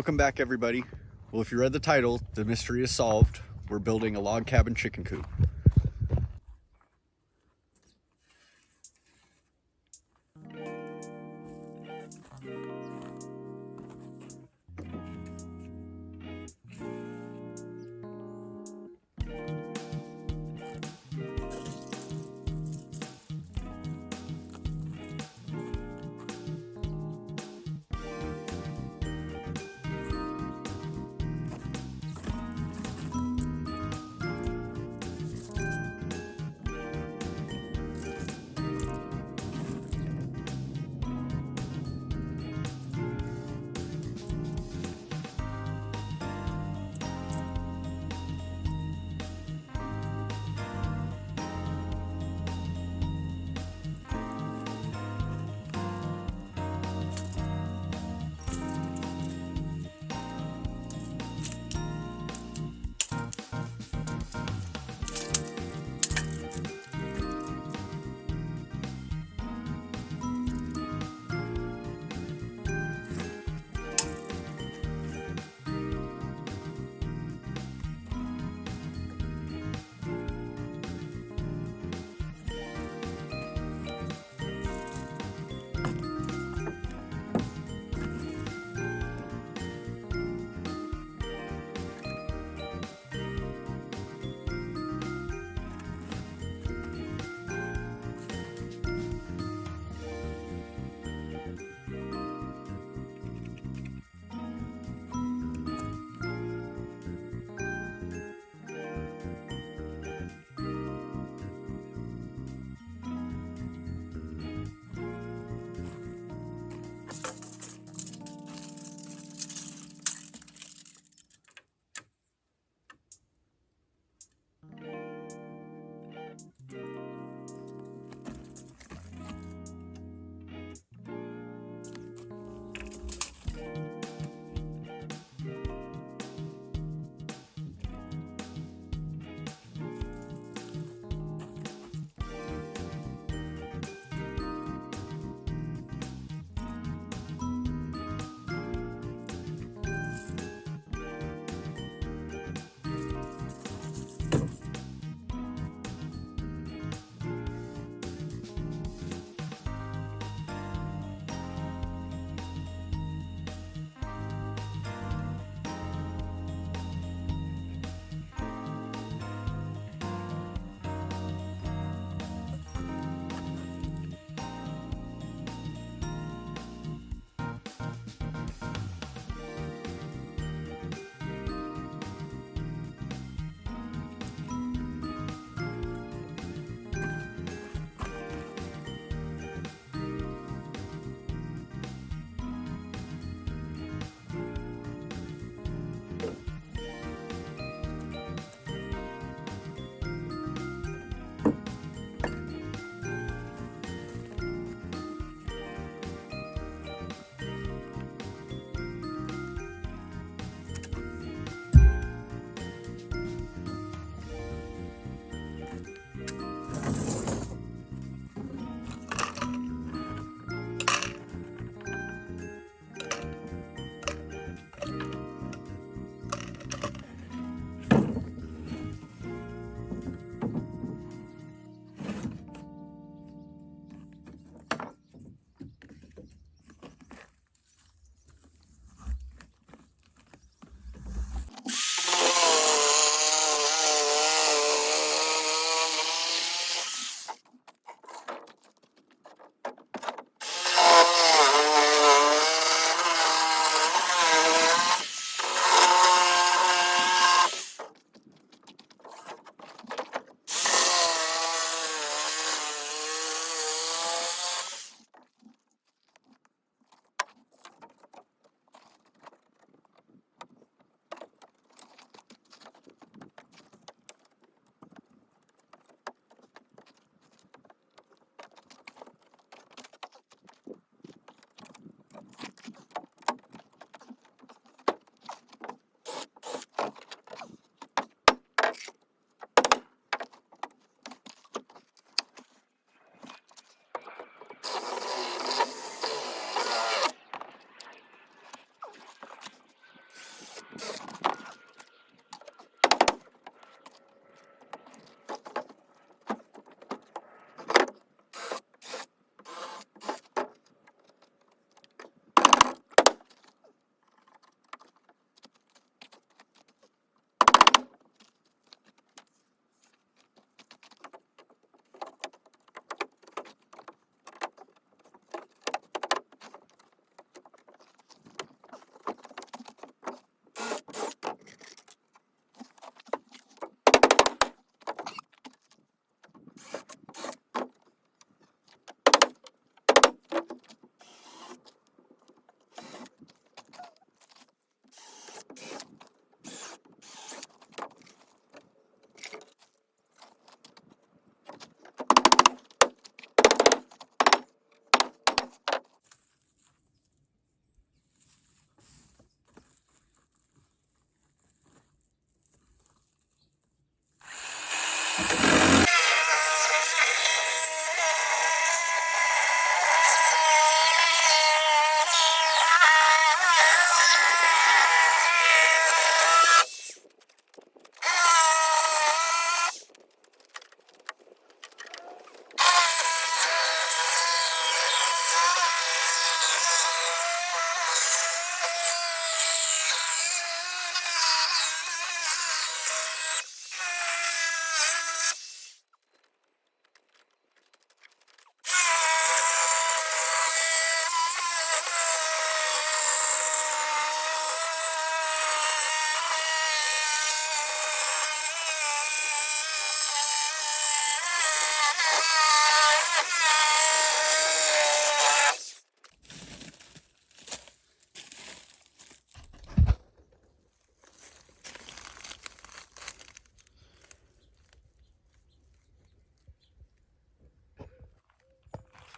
Welcome back, everybody. Well, if you read the title, the mystery is solved. We're building a log cabin chicken coop.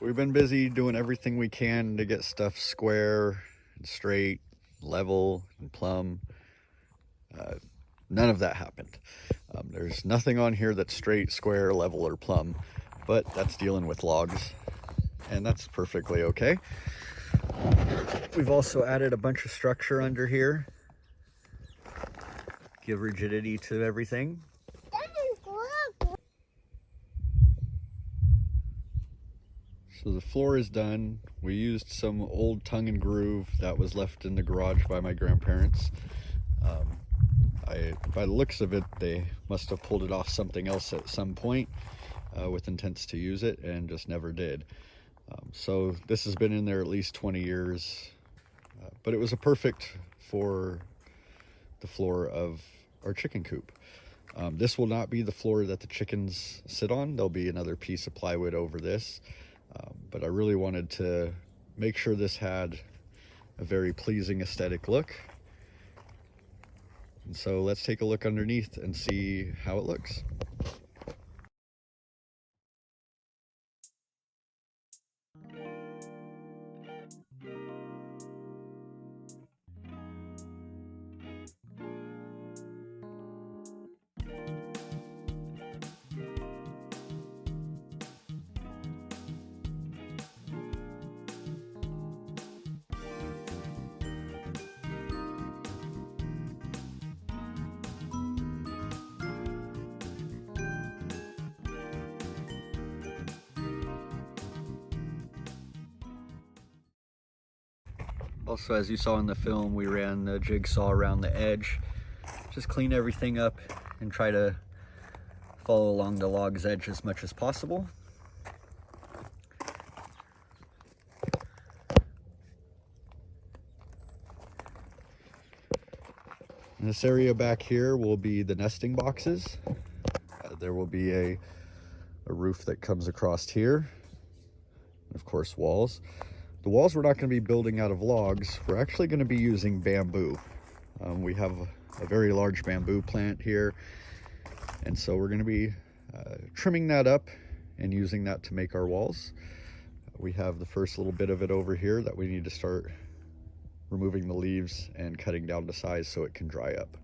We've been busy doing everything we can to get stuff square and straight, level and plumb. None of that happened. There's nothing on here that's straight, square, level, or plumb, but that's dealing with logs, and that's perfectly okay. We've also added a bunch of structure under here, give rigidity to everything. So the floor is done. We used some old tongue and groove that was left in the garage by my grandparents. By the looks of it, they must have pulled it off something else at some point with intents to use it and just never did. So this has been in there at least 20 years, but it was a perfect for the floor of our chicken coop. This will not be the floor that the chickens sit on. There'll be another piece of plywood over this. But I really wanted to make sure this had a very pleasing aesthetic look. And so let's take a look underneath and see how it looks. Also, as you saw in the film, we ran the jigsaw around the edge. Just clean everything up and try to follow along the log's edge as much as possible. And this area back here will be the nesting boxes. There will be a roof that comes across here, and of course walls. The walls we're not going to be building out of logs. We're actually going to be using bamboo. We have a very large bamboo plant here, and so we're going to be trimming that up and using that to make our walls. We have the first little bit of it over here that we need to start removing the leaves and cutting down to size so it can dry up.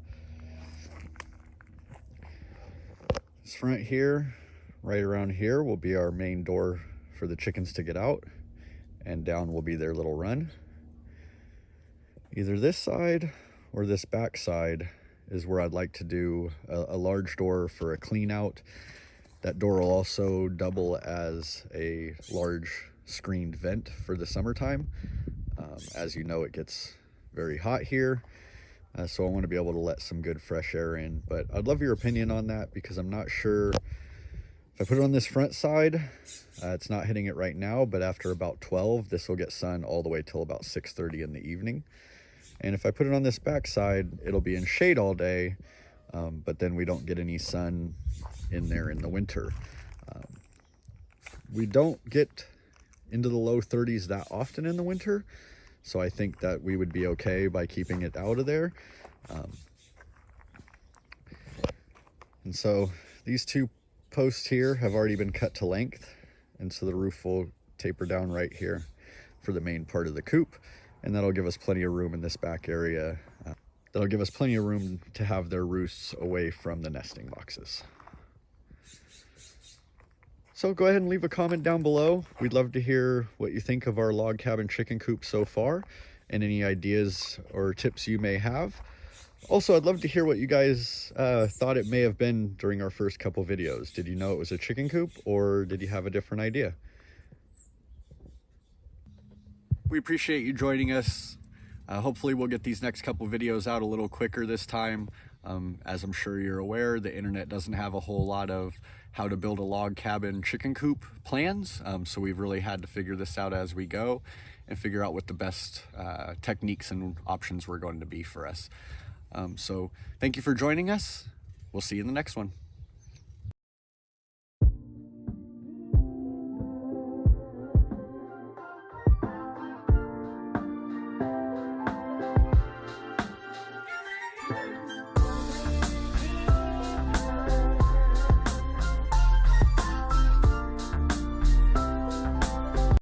This front here, right around here, will be our main door for the chickens to get out, and down will be their little run. Either this side or this back side is where I'd like to do a large door for a clean out. That door will also double as a large screened vent for the summertime. As you know, it gets very hot here, so I want to be able to let some good fresh air in. But I'd love your opinion on that, because I'm not sure if I put it on this front side, it's not hitting it right now, but after about 12, this will get sun all the way till about 6:30 in the evening. And if I put it on this back side, it'll be in shade all day, but then we don't get any sun in there in the winter. We don't get into the low 30s that often in the winter, so I think that we would be okay by keeping it out of there. And so these two posts here have already been cut to length, and so the roof will taper down right here for the main part of the coop, and that'll give us plenty of room in this back area. That'll give us plenty of room to have their roosts away from the nesting boxes. So go ahead and leave a comment down below. We'd love to hear what you think of our log cabin chicken coop so far and any ideas or tips you may have. Also, I'd love to hear what you guys thought it may have been during our first couple videos. Did you know it was a chicken coop, or did you have a different idea? We appreciate you joining us. Hopefully we'll get these next couple videos out a little quicker this time. As I'm sure you're aware, the internet doesn't have a whole lot of how to build a log cabin chicken coop plans. So we've really had to figure this out as we go and figure out what the best techniques and options were going to be for us. So thank you for joining us. We'll see you in the next one.